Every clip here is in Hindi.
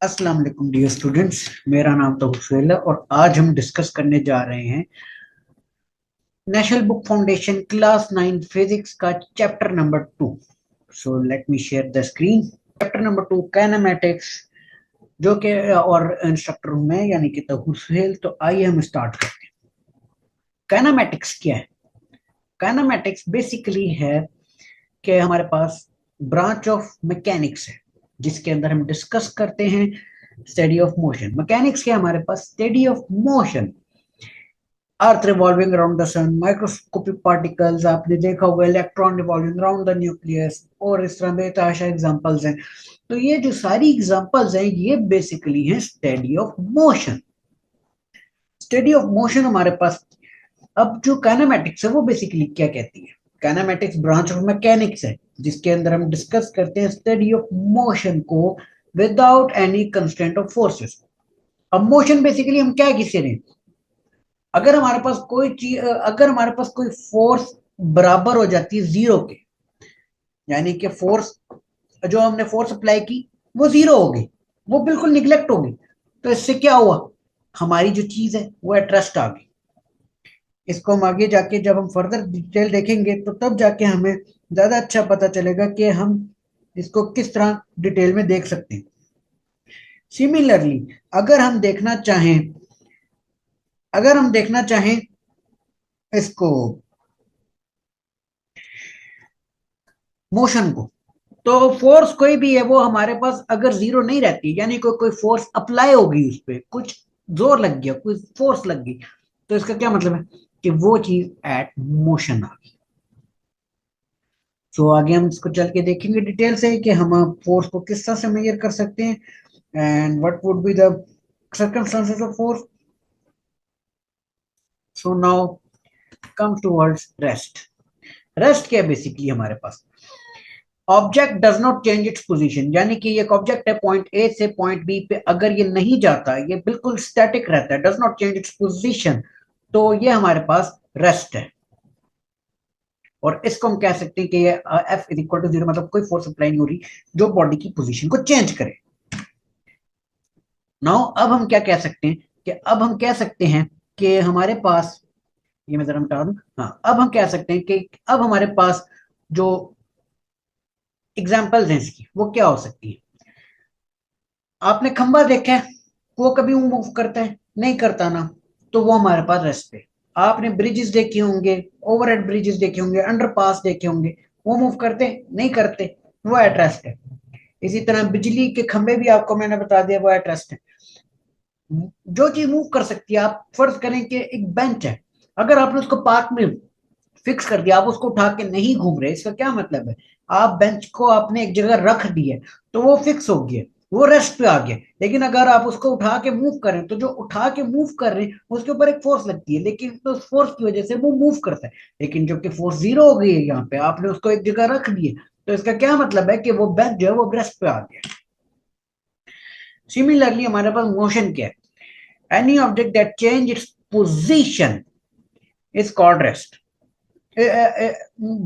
अस्सलाम वालेकुम डियर स्टूडेंट्स। मेरा नाम तो हुसैन है और आज हम डिस्कस करने जा रहे हैं national book foundation class 9 physics का chapter number 2। So let me share the screen. Chapter number 2 kinematics, जो कि और इंस्ट्रक्टर हूं मैं यानी कि तो हुसैन। तो आइए हम स्टार्ट करते हैं। काइनेमैटिक्स क्या है? काइनेमैटिक्स बेसिकली है कि हमारे पास ब्रांच ऑफ मैकेनिक्स है जिसके अंदर हम डिस्कस करते हैं स्टडी ऑफ मोशन। मैकेनिक्स के हमारे पास study of motion, earth revolving around the sun, microscopic particles, आपने देखा होगा electron revolving around the nucleus, और इस तरह बेतहाशा एग्जांपल्स हैं। तो ये जो सारी एग्जांपल्स हैं ये बेसिकली हैं study of motion. Study of motion हमारे पास। अब जो काइनेमैटिक्स है वो बेसिकली क्या कहती है? काइनेमैटिक्स ब्रांच ऑफ मैकेनिक्स है जिसके अंदर हम डिस्कस करते हैं स्टडी ऑफ मोशन को without any constraint of forces. अब मोशन बेसिकली हम क्या किसे रहे हैं? अगर हमारे पास कोई चीज, अगर हमारे पास कोई फोर्स बराबर हो जाती है जीरो के, यानी कि फोर्स जो हमने फोर्स अप्लाई की वो जीरो हो गई, वो बिल्कुल निगलेक्ट हो गई, तो इससे क्या हुआ? हमारी जो चीज है वो एट रेस्ट आ गई। इसको हम आगे जाके जब हम फर्दर डिटेल देखेंगे तो तब जाके हमें ज्यादा अच्छा पता चलेगा कि हम इसको किस तरह डिटेल में देख सकते हैं। सिमिलरली अगर हम देखना चाहें, अगर हम देखना चाहें इसको मोशन को, तो फोर्स कोई भी है वो हमारे पास अगर जीरो नहीं रहती, यानी कोई कोई फोर्स अप्लाई होगी, उस पर कुछ जोर लग गया, कोई फोर्स लग गई, तो इसका क्या मतलब है कि वो चीज एट मोशन आ गई। तो आगे हम इसको चल के देखेंगे डिटेल से कि हम फोर्स को किस तरह से मेजर कर सकते हैं and what would be the circumstances of force. So now comes towards rest. Rest क्या है बेसिकली हमारे पास? Object does not change its position, यानी कि एक ऑब्जेक्ट है पॉइंट ए से पॉइंट बी पे, अगर ये नहीं जाता, ये बिल्कुल स्टैटिक रहता है, does not change its position, तो ये हमारे पास रेस्ट है। और इसको हम कह सकते हैं कि ये F is equal to zero, मतलब कोई फोर्स अप्लाई नहीं हो रही जो बॉडी की पोजीशन को चेंज करे। नाउ अब हम क्या कह सकते हैं कि अब हम कह सकते हैं कि हमारे पास, ये मैं जरा मिटा दूं, हाँ, अब हम कह सकते हैं कि अब हमारे पास जो एग्जाम्पल्स हैं इसकी वो क्या हो सकती है? आपने खंबा देखा है, वो कभी मूव करता है? नहीं करता ना, तो वो हमारे पास रेस्ट पे। आपने ब्रिजेस देखे होंगे, ओवरहेड ब्रिजेस देखे होंगे, अंडरपास देखे होंगे, वो मूव करते नहीं करते, वो एट रेस्ट है। इसी तरह बिजली के खंभे भी आपको मैंने बता दिया, वो एट रेस्ट है। जो चीज मूव कर सकती है, आप फर्ज करें कि एक बेंच है, अगर आपने उसको पार्क में फिक्स कर दिया, आप उसको उठा के नहीं घूम रहे, इसका क्या मतलब है? आप बेंच को आपने एक जगह रख दिया तो वो फिक्स हो गया, वो रेस्ट पे आ गया। लेकिन अगर आप उसको उठा के मूव करें तो जो उठा के मूव कर रहे हैं उसके ऊपर एक फोर्स लगती है, लेकिन तो उस फोर्स की वजह से वो मूव करता है। लेकिन जबकि फोर्स जीरो हो गई है, यहाँ पे आपने उसको एक जगह रख दिया, तो इसका क्या मतलब है कि वो बेंच जो है वो रेस्ट पे आ गया। सिमिलरली हमारे पास मोशन क्या है? Any object that change its position is called rest.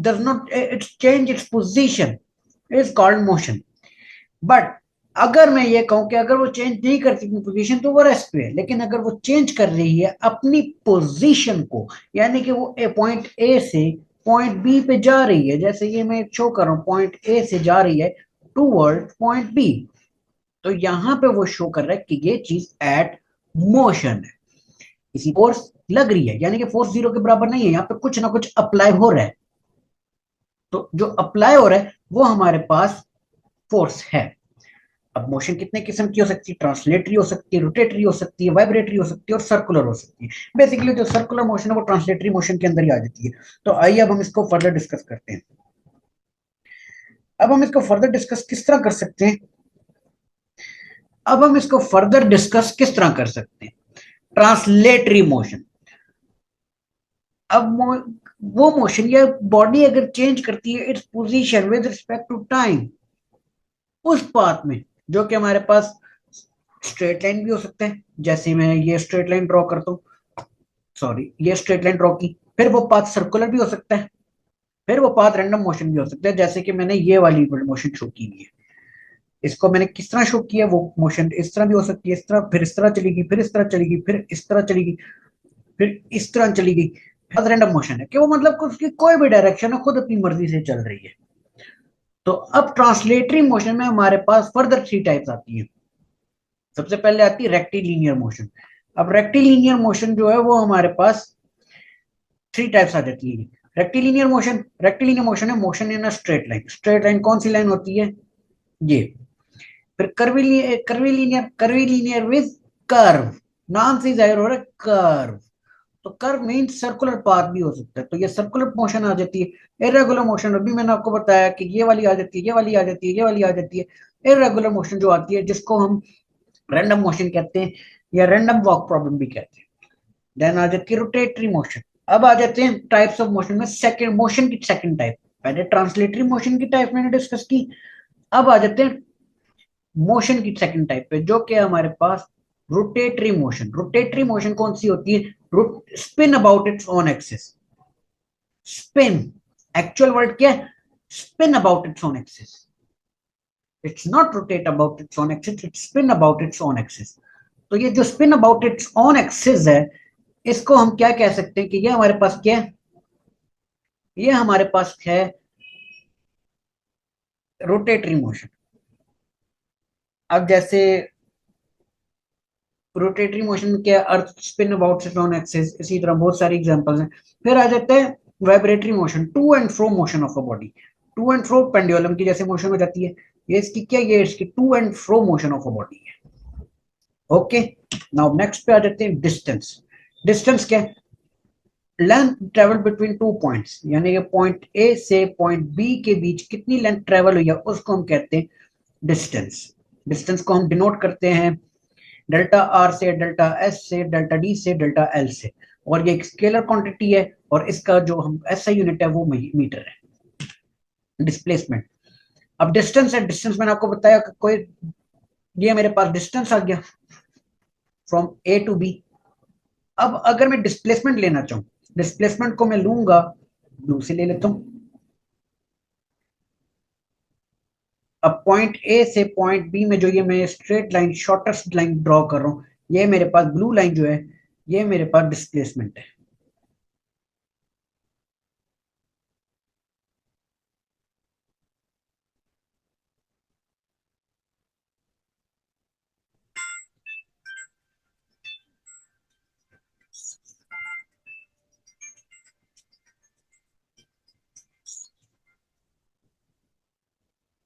does not it change its position is called motion. But अगर मैं ये कहूं कि अगर वो चेंज नहीं करती अपनी पोजीशन तो वो रेस्ट पे है, लेकिन अगर वो चेंज कर रही है अपनी पोजीशन को, यानी कि वो पॉइंट ए से पॉइंट बी पे जा रही है, जैसे ये मैं शो कर रहा हूँ, पॉइंट ए से जा रही है टूवर्ड पॉइंट बी, तो यहां पे वो शो कर रहा है कि ये चीज एट मोशन है। इसी फोर्स लग रही है, यानी कि फोर्स जीरो के बराबर नहीं है, यहाँ पे कुछ ना कुछ अप्लाई हो रहा है, तो जो अप्लाई हो रहा है वो हमारे पास फोर्स है। अब मोशन कितने किस्म की हो सकती है? ट्रांसलेटरी हो सकती है, रोटेटरी हो सकती है, वाइब्रेटरी हो सकती है और सर्कुलर हो सकती है। बेसिकली जो सर्कुलर मोशन है वो ट्रांसलेटरी मोशन के अंदर ही आ जाती है। तो आइए अब हम इसको फर्दर डिस्कस करते हैं। अब हम इसको फर्दर डिस्कस किस तरह कर सकते हैं? अब हम इसको फर्दर डिस्कस किस तरह कर सकते हैं? Translatory motion. अब वो मोशन या बॉडी अगर चेंज करती है its position with respect to time, उस पाथ में, जो कि हमारे पास स्ट्रेट लाइन भी हो सकता है, जैसे मैं ये स्ट्रेट लाइन ड्रॉ करता हूँ, सॉरी ये स्ट्रेट लाइन ड्रॉ की, फिर वो पाथ सर्कुलर भी हो सकता है, फिर वो पाथ रैंडम मोशन भी हो सकता है, जैसे कि मैंने ये वाली मोशन शो की हुई है। इसको मैंने किस तरह शो किया, वो मोशन इस तरह भी हो सकती है, इस तरह, फिर इस तरह चलेगी, फिर इस तरह चलेगी, फिर इस तरह चलेगी, फिर इस तरह चलेगी। रैंडम मोशन है कि वो मतलब उसकी कोई भी डायरेक्शन है, खुद अपनी मर्जी से चल रही है। तो अब ट्रांसलेटरी मोशन में हमारे पास फर्दर 3 टाइप्स आती है। सबसे पहले आती है रेक्टिलिनियर मोशन। अब रेक्टिलिनियर मोशन जो है वो हमारे पास 3 टाइप्स आ जाती है। रेक्टिलिनियर मोशन है motion in a straight line. Straight line कौन सी लाइन होती है, ये। फिर कर्वीलिनियर विद कर्व, नाम से जाहिर हो रहा है कर्व। तो कर्व मीन सर्कुलर पाथ भी हो सकता है, तो ये सर्कुलर मोशन आ जाती है। इरेगुलर मोशन अभी मैंने आपको बताया कि ये वाली आ जाती है, ये वाली आ जाती है, ये वाली आ जाती है। इरेगुलर मोशन जो आती है जिसको हम रैंडम मोशन कहते हैं या रैंडम वॉक प्रॉब्लम भी कहते हैं। देन आ जाती है रोटेटरी मोशन। अब आ जाते हैं टाइप्स ऑफ मोशन में, सेकंड मोशन की सेकंड टाइप। पहले ट्रांसलेटरी मोशन की टाइप मैंने डिस्कस की, अब आ जाते हैं मोशन की सेकंड टाइप पे, जो कि हमारे पास रोटेटरी मोशन। रोटेटरी मोशन कौन सी होती है, spin about its own axis. Spin, actual word क्या है, spin about its own axis. It's not rotate about its own axis, it's spin about its own axis. तो ये जो spin about its own axis है, इसको हम क्या कह सकते हैं कि ये हमारे पास क्या है, ये हमारे पास है रोटेटरी मोशन। अब जैसे रोटेटरी मोशन में क्या, earth spin about its own axis, इसी तरह बहुत सारी एग्जांपल्स हैं। फिर आ जाते हैं vibratory motion, to and fro motion of a body. To and fro pendulum की जैसे मोशन हो जाती है, ये इसकी क्या, ये इसकी to and fro motion of a body है। ओके, नाउ नेक्स्ट पे आ जाते हैं डिस्टेंस। डिस्टेंस क्या है, लेंथ ट्रेवल बिटवीन 2 पॉइंट्स, यानी कि पॉइंट ए से पॉइंट बी के बीच कितनी लेंथ ट्रेवल हुई है उसको हम कहते हैं डिस्टेंस। डिस्टेंस को हम डिनोट करते हैं डेल्टा आर से, डेल्टा एस से, डेल्टा डी से, डेल्टा एल से। और ये एक स्केलर क्वांटिटी है और इसका जो हम एसआई यूनिट है वो मीटर है। डिस्प्लेसमेंट, अब डिस्टेंस है, डिस्टेंस मैंने आपको बताया कि कोई, ये मेरे पास डिस्टेंस आ गया फ्रॉम ए टू बी। अब अगर मैं डिस्प्लेसमेंट लेना चाहूं, डिस्प्लेसमेंट को मैं लूंगा, ब्लू से ले लेता हूं। अब पॉइंट ए से पॉइंट बी में जो ये मैं straight line, shortest line draw कर रहा हूं, ये मेरे पास ब्लू लाइन जो है, ये मेरे पास डिस्प्लेसमेंट है।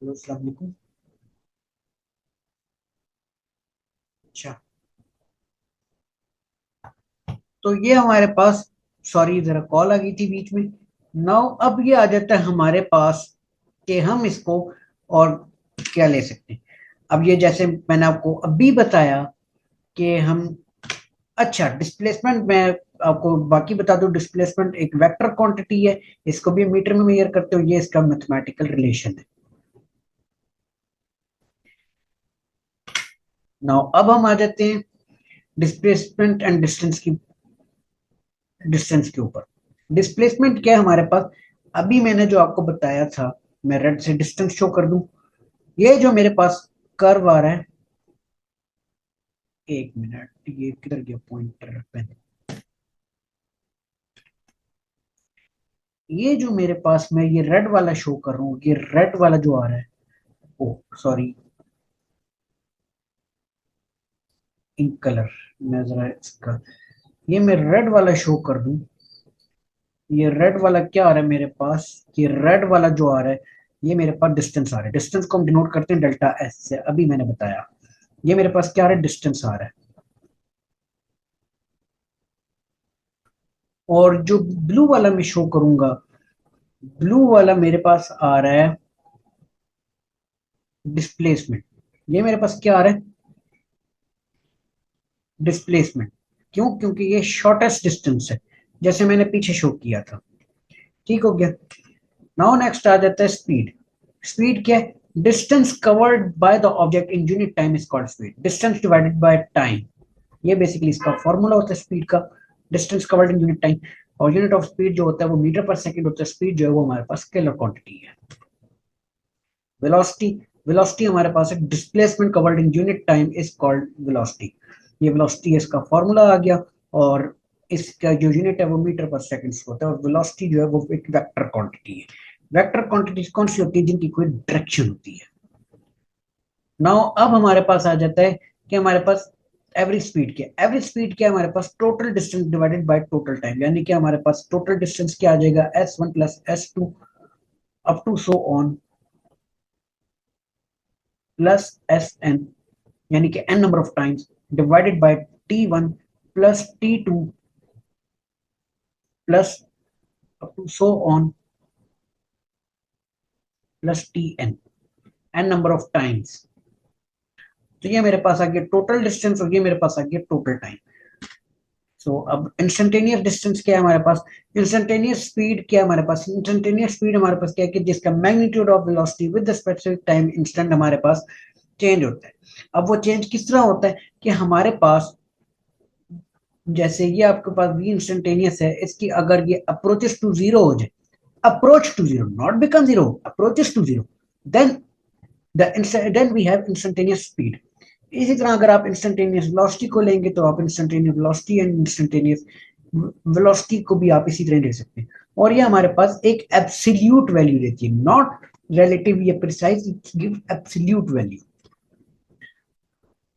हेलो, अस्सलाम वालेकुम। अच्छा, तो ये हमारे पास, सॉरी जरा कॉल आ गई थी बीच में। नाउ अब ये आ जाता है हमारे पास कि हम इसको और क्या ले सकते हैं। अब ये जैसे मैंने आपको अभी बताया कि हम, अच्छा डिस्प्लेसमेंट मैं आपको बाकी बता दूं, डिस्प्लेसमेंट एक वेक्टर क्वांटिटी है, इसको भी मीटर में मेजर करते हो, ये इसका मैथमेटिकल रिलेशन है। नाउ अब हम आ जाते हैं डिस्प्लेसमेंट एंड डिस्टेंस की, डिस्टेंस के ऊपर। डिस्प्लेसमेंट क्या है हमारे पास, अभी मैंने जो आपको बताया था, मैं रेड से डिस्टेंस शो कर दूं। ये जो मेरे पास कर्व आ रहा है, एक मिनट, ये किधर गया पॉइंटर पेन, ये जो मेरे पास मैं ये रेड वाला शो कर रहा हूँ, ये रेड वाला जो आ रहा है, ओ सॉरी, इंक कलर, मैं जरा इसका, ये मैं रेड वाला शो कर दूं। ये रेड वाला क्या आ रहा है मेरे पास, ये रेड वाला जो आ रहा है, ये मेरे पास डिस्टेंस आ रहा है। डिस्टेंस को हम डिनोट करते हैं डेल्टा एस से, अभी मैंने बताया। ये मेरे पास क्या आ रहा है, डिस्टेंस आ रहा है। और जो ब्लू वाला मैं शो करूंगा, ब्लू वाला मेरे पास आ रहा है डिस्प्लेसमेंट। ये मेरे पास क्या आ रहा है, डिस्प्लेसमेंट। क्यों, क्योंकि ये शॉर्टेस्ट डिस्टेंस है, जैसे मैंने पीछे शो किया था। ठीक हो गया। नाउ नेक्स्ट आ जाता है स्पीड। स्पीड क्या है, distance covered by the object in unit time is called speed. Distance divided by time, ये बेसिकली इसका फॉर्मूला होता है स्पीड का, distance covered in unit time. और यूनिट ऑफ स्पीड जो होता है वो मीटर पर सेकंड होता है। स्पीड जो है वो हमारे पास स्केलर क्वांटिटी है। वेलोसिटी, वेलोसिटी हमारे पास है, displacement covered in unit time is called velocity. ये वेलोसिटी इसका फॉर्मूला आ गया, और इसका जो यूनिट है वो मीटर पर सेकंड होता है, और वेलोसिटी जो है वो एक वेक्टर क्वांटिटी है। वेक्टर क्वांटिटी कौन सी होती है? जिनकी कोई डायरेक्शन होती है। नाउ अब हमारे पास आ जाता है कि हमारे पास एवरेज स्पीड क्या है। एवरेज स्पीड क्या है? हमारे पास total distance divided by total time, यानी कि हमारे पास टोटल डिस्टेंस क्या आ जाएगा? s1 plus s2 up to so on plus sn, यानी कि n number of times divided by t1 plus t2 plus up to so on plus tn, n number of times. तो ये मेरे पास आ गया टोटल डिस्टेंस, और ये मेरे पास आ गया टोटल टाइम। सो अब इंस्टेंटेनियस डिस्टेंस क्या है हमारे पास? इंस्टेंटेनियस स्पीड क्या है हमारे पास? इंस्टेंटेनियस स्पीड हमारे पास क्या है कि जिसका magnitude of velocity with the specific time instant हमारे पास चेंज होता है। अब वो चेंज किस तरह होता है कि हमारे पास, जैसे ये आपके पास भी इंस्टेंटेनियस है, इसकी अगर ये अप्रोचेस टू जीरो हो जाए, approach to zero, not become zero, approaches to zero, then then we have instantaneous speed. इसी तरह अगर आप इंस्टेंटेनियस वेलोसिटी को लेंगे तो आप instantaneous velocity and instantaneous velocity को भी आप इसी तरह ले सकते हैं, और ये हमारे पास एक एब्सोल्यूट वैल्यू देती है, नॉट रिलेटिव या precise, it give absolute value.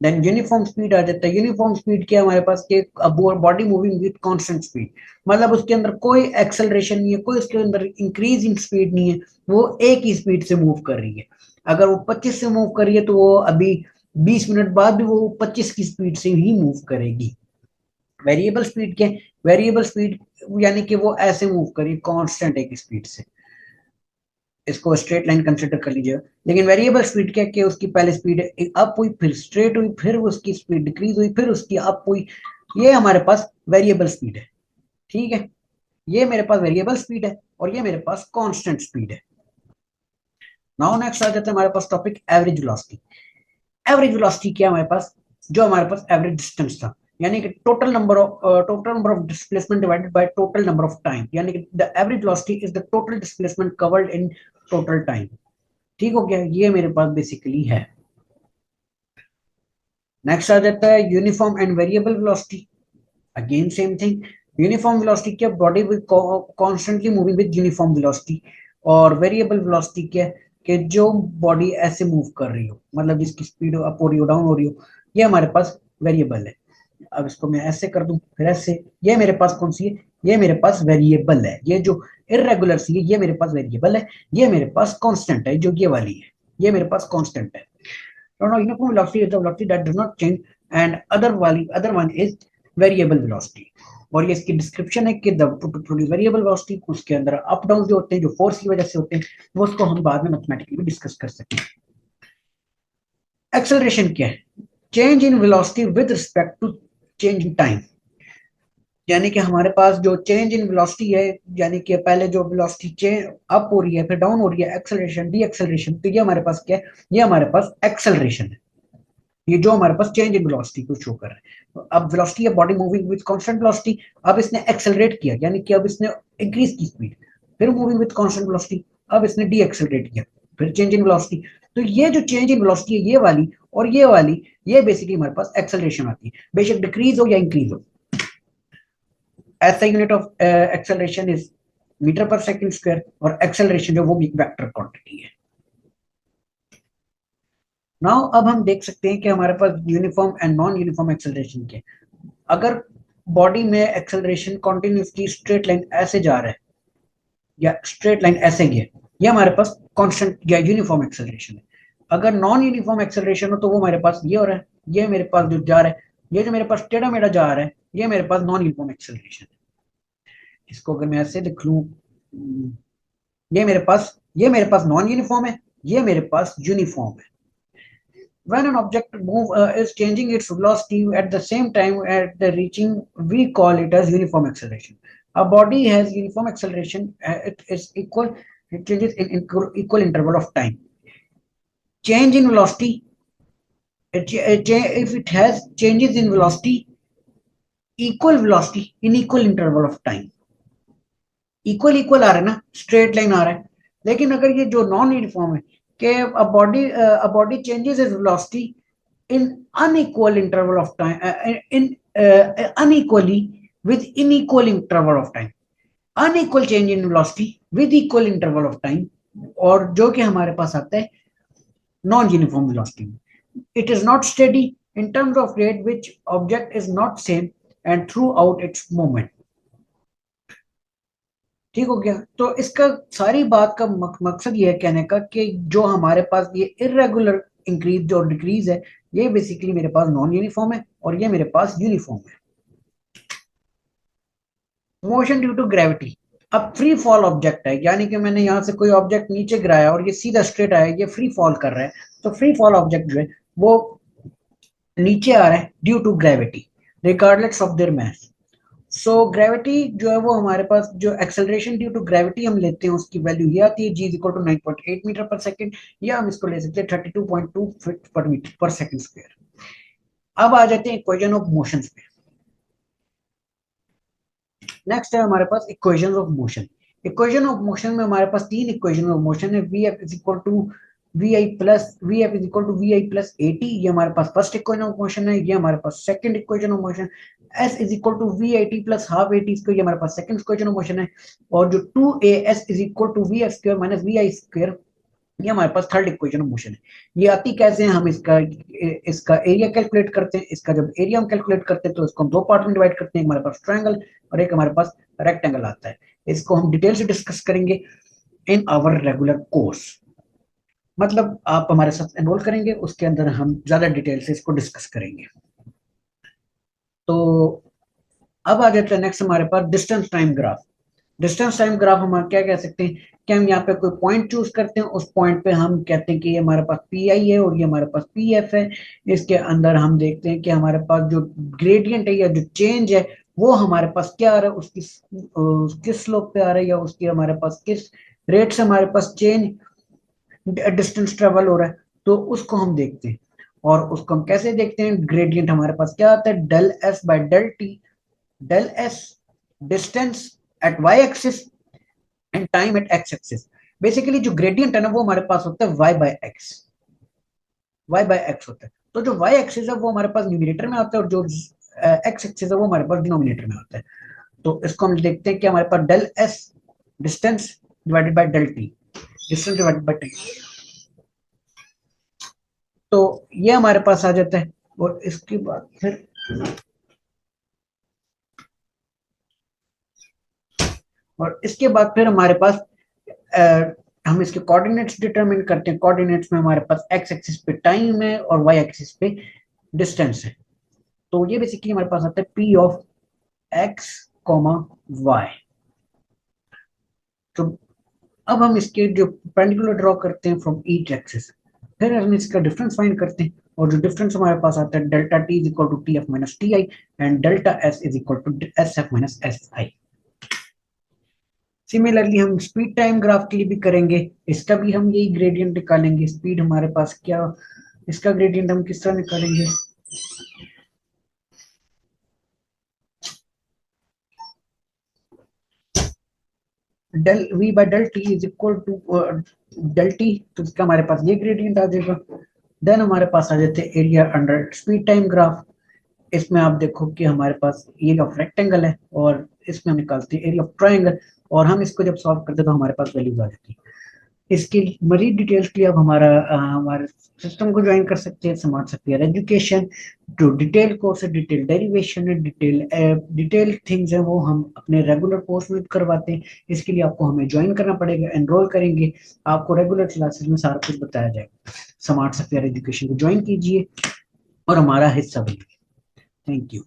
Then uniform speed आ जाता है। यूनिफॉर्म स्पीड क्या हमारे पास के body moving with constant speed, मतलब उसके अंदर कोई एक्सेलरेशन नहीं है, कोई उसके अंदर इंक्रीज इन स्पीड नहीं है, वो एक ही स्पीड से मूव कर रही है। अगर वो 25 से मूव कर रही है तो वो अभी 20 मिनट बाद भी वो 25 की स्पीड से ही मूव करेगी। वेरिएबल स्पीड क्या है? वेरिएबल स्पीड यानी कि वो ऐसे मूव करी कांस्टेंट एक स्पीड से, इसको स्ट्रेट लाइन कंसिडर कर लीजिए। लेकिन वेरिएबल स्पीड क्या कि उसकी पहले स्पीड अप हुई, फिर स्ट्रेट हुई, फिर उसकी स्पीड डिक्रीज हुई, फिर उसकी अप हुई। ये हमारे पास वेरिएबल स्पीड है। ठीक है, ये मेरे पास वेरिएबल स्पीड है, और ये मेरे पास कांस्टेंट स्पीड है। नाउ नेक्स्ट आ जाता है हमारे पास topic average velocity. Average velocity क्या है हमारे पास? जो हमारे पास एवरेज डिस्टेंस था, यानी कि total number of displacement divided by total number of time, यानी कि the average velocity is the total displacement covered in total time. ठीक हो गया, ये मेरे पास बेसिकली है। नेक्स्ट आ जाता है uniform and variable velocity. Again same thing. Uniform velocity क्या? Body with constantly moving with uniform velocity. और वेरिएबल वेलोसिटी क्या है कि जो बॉडी ऐसे मूव कर रही हो, मतलब जिसकी स्पीड अप हो रही हो, डाउन हो रही हो, ये हमारे पास वेरिएबल है। अब इसको मैं ऐसे कर दूं, फिर ऐसे, ये मेरे पास कौन सी है? ये मेरे पास वेरिएबल है। ये जो इरेगुलर सी है ये मेरे पास वेरिएबल है, ये मेरे पास कांस्टेंट है जो ये वाली है, ये मेरे पास कांस्टेंट है। No, uniform velocity is the velocity that does not change, and other one is variable velocity। और ये इसकी डिस्क्रिप्शन है कि प्रोड्यूस वेरिएबल वेलोसिटी, उसके अंदर अप डाउन जो होते हैं, जो फोर्स की वजह से होते हैं, वो उसको हम बाद में मैथमेटिकली भी डिस्कस कर सकते हैं। एक्सेलरेशन क्या है? Change in velocity with respect to change in time, यानी कि हमारे पास जो चेंज इन वेलोसिटी है, यानी कि पहले जो वेलोसिटी चेंज अप हो रही है फिर डाउन हो रही है, एक्सेलरेशन डी एक्सेलरेशन, तो ये हमारे पास क्या है? ये हमारे पास एक्सेलरेशन है। ये जो हमारे पास चेंज इन वेलोसिटी को शो कर रहा है। तो अब वेलोसिटी है body moving with constant velocity, अब इसने एक्सेलरेट किया, यानी कि अब इसने इंक्रीज की स्पीड, फिर मूविंग विद कांस्टेंट वेलोसिटी, अब इसने डी एक्सेलरेट किया, फिर चेंज इन वेलोसिटी। तो ये जो चेंज इन वेलोसिटी है, ये वाली और ये वाली, ये बेसिकली हमारे पास एक्सेलरेशन आती है, बेशक डिक्रीज हो या इंक्रीज हो। ऐसा unit of acceleration is metre per second square, और एक्सेलरेशन जो वो भी एक वेक्टर क्वांटिटी है। नाउ अब हम देख सकते हैं कि हमारे पास uniform and non uniform acceleration के, अगर बॉडी में एक्सेलरेशन कॉन्टिन्यूसली स्ट्रेट लाइन ऐसे जा रहा है या स्ट्रेट लाइन ऐसे गया, ये हमारे पास कांस्टेंट या यूनिफॉर्म एक्सेलरेशन है। अगर नॉन यूनिफॉर्म एक्सेलरेशन हो तो वो हमारे पास ये हो रहा है, ये मेरे पास जो जा रहा है, ये जो मेरे पास टेढ़ा मेढ़ा जा रहा है, ये मेरे पास नॉन यूनिफॉर्म एक्सेलरेशन है। इसको अगर मैं ऐसे लिख लूं, ये मेरे पास नॉन यूनिफॉर्म है, ये मेरे पास यूनिफॉर्म है। When an object is changing its velocity at the same time at the reaching, we call it as uniform acceleration. A body has uniform acceleration. It is equal. It changes in equal interval of time. Change in velocity. If it has changes in velocity, equal velocity in equal interval of time. Equal equal आ रहा है ना, स्ट्रेट लाइन आ रहा है। लेकिन अगर ये जो नॉन यूनिफॉर्म है, कि a body changes its velocity in unequal interval of time, unequally with unequal interval of time, unequal change in velocity with equal interval of time, और जो कि हमारे पास आता है नॉन यूनिफॉर्म वेलोसिटी में. It is not steady in terms of rate which object is not same and throughout its movement. ठीक हो गया. तो इसका सारी बात का मकसद ये है कहने का कि जो हमारे पास ये इरेगुलर इंक्रीज और डिक्रीज है, ये बेसिकली मेरे पास नॉन यूनिफॉर्म है और ये मेरे पास यूनिफॉर्म है. Motion due to gravity. अब फ्री फॉल ऑब्जेक्ट है, यानी कि मैंने यहाँ से कोई ऑब्जेक्ट नीचे गिराया और ये सीधा स्ट्रेट आया, ये फ्री फॉल कर रहा है. तो फ्री फॉल ऑब्जेक्ट जो है वो नीचे आ रहा है due to gravity regardless of their mass. So gravity जो है वो हमारे पास जो एक्सेलरेशन ड्यू टू ग्रेविटी हम लेते हैं उसकी वैल्यू ये आती है, g is equal to 9.8 metre per second, या हम इसको ले सकते हैं 32.2 फीट पर मीटर पर सेकंड स्क्वायर. अब आ जाते हैं इक्वेशन ऑफ मोशन पे. नेक्स्ट है हमारे पास equation of motion. Equation of motion में हमारे पास तीन इक्वेशन ऑफ मोशन है. V f is equal to v i plus a t, ये हमारे पास फर्स्ट इक्वेशन ऑफ मोशन है. ये हमारे पास second equation of motion. S is equal to v i t plus half a t, ये हमारे पास सेकंड इक्वेशन ऑफ मोशन है. और जो 2as is equal to V F square minus V I square, ये हमारे पास थर्ड इक्वेशन ऑफ मोशन है. ये आती कैसे हैं, हम इसका एरिया कैलकुलेट करते हैं. इसका जब एरिया हम कैलकुलेट करते हैं तो इसको हम दो पार्ट में डिवाइड करते हैं. हमारे पास ट्रायंगल और एक हमारे पास रेक्टेंगल आता है. इसको हम डिटेल से डिस्कस करेंगे इन आवर रेगुलर कोर्स. मतलब आप हमारे साथ एनरोल करेंगे, उसके अंदर हम ज्यादा डिटेल से इसको डिस्कस करेंगे. तो अब आ जाता है नेक्स्ट हमारे पास distance time graph. Distance time graph हम क्या कह सकते हैं कि हम यहाँ पे कोई पॉइंट चूज करते हैं, उस पॉइंट पे हम कहते हैं कि ये हमारे पास पी आई है और ये हमारे पास पी एफ है. इसके अंदर हम देखते हैं कि हमारे पास जो ग्रेडियंट है या जो चेंज है वो हमारे पास क्या आ रहा है, उसकी किस स्लोप पे आ रहा है, या उसकी हमारे पास किस रेट से हमारे पास चेंज डिस्टेंस ट्रेवल हो रहा है, तो उसको हम देखते हैं. और उसको हम कैसे देखते हैं, ग्रेडियंट हमारे पास क्या आता है, del S by del T. Del S distance at Y axis and time at X axis. Basically जो ग्रेडियंट है ना वो हमारे पास होता है y by X. y by X होता है. तो जो y एक्सिस है वो हमारे पास न्यूमरेटर में आता है और जो x एक्सिस है वो हमारे पास डिनोमिनेटर में आता है. तो इसको हम देखते हैं कि हमारे पास del S distance divided by del t, distance divided by time. तो ये हमारे पास आ जाता है. और इसके बाद फिर हमारे पास हम इसके कोऑर्डिनेट्स डिटरमिन करते हैं. कोऑर्डिनेट्स में हमारे पास एक्स एक्सिस पे टाइम है और वाई एक्सिस पे डिस्टेंस है. तो ये बेसिकली हमारे पास आता है P of X comma Y. तो अब हम इसके जो परपेंडिकुलर ड्रॉ करते हैं फ्रॉम ईच एक्सिस, फिर हम इसका डिफरेंस फाइंड करते हैं. और जो डिफरेंस हमारे पास आता है delta T is equal to T F minus T I and delta S is equal to S F minus S I. Similarly हम स्पीड टाइम ग्राफ के लिए भी करेंगे. इसका भी हम यही ग्रेडियंट निकालेंगे. स्पीड हमारे पास क्या, इसका ग्रेडियंट हम किस तरह निकालेंगे, del V by del T is equal to del T. तो इसका हमारे पास ये ग्रेडियंट आ जाएगा. देन हमारे पास आ जाते हैं area under speed time graph. इसमें आप देखो कि हमारे पास एरिया ऑफ रेक्टेंगल है और इसमें हम निकालते हैं एरिया ऑफ ट्रायंगल, और हम इसको जब सॉल्व करते हैं तो हमारे पास वैल्यूज आ जाती है. इसकी मजीद डिटेल्स के लिए आप हमारे सिस्टम को ज्वाइन कर सकते हैं, स्मार्ट सफियर एजुकेशन. जो डिटेल कोर्स है, डिटेल डेरिवेशन है, डिटेल थिंग्स है, वो हम अपने रेगुलर कोर्स में करवाते हैं. इसके लिए आपको हमें ज्वाइन करना पड़ेगा, एनरोल करेंगे, आपको रेगुलर क्लासेस में सारा कुछ बताया जाएगा. स्मार्ट सफियर एजुकेशन को ज्वाइन कीजिए और हमारा हिस्सा बनिए. Thank you.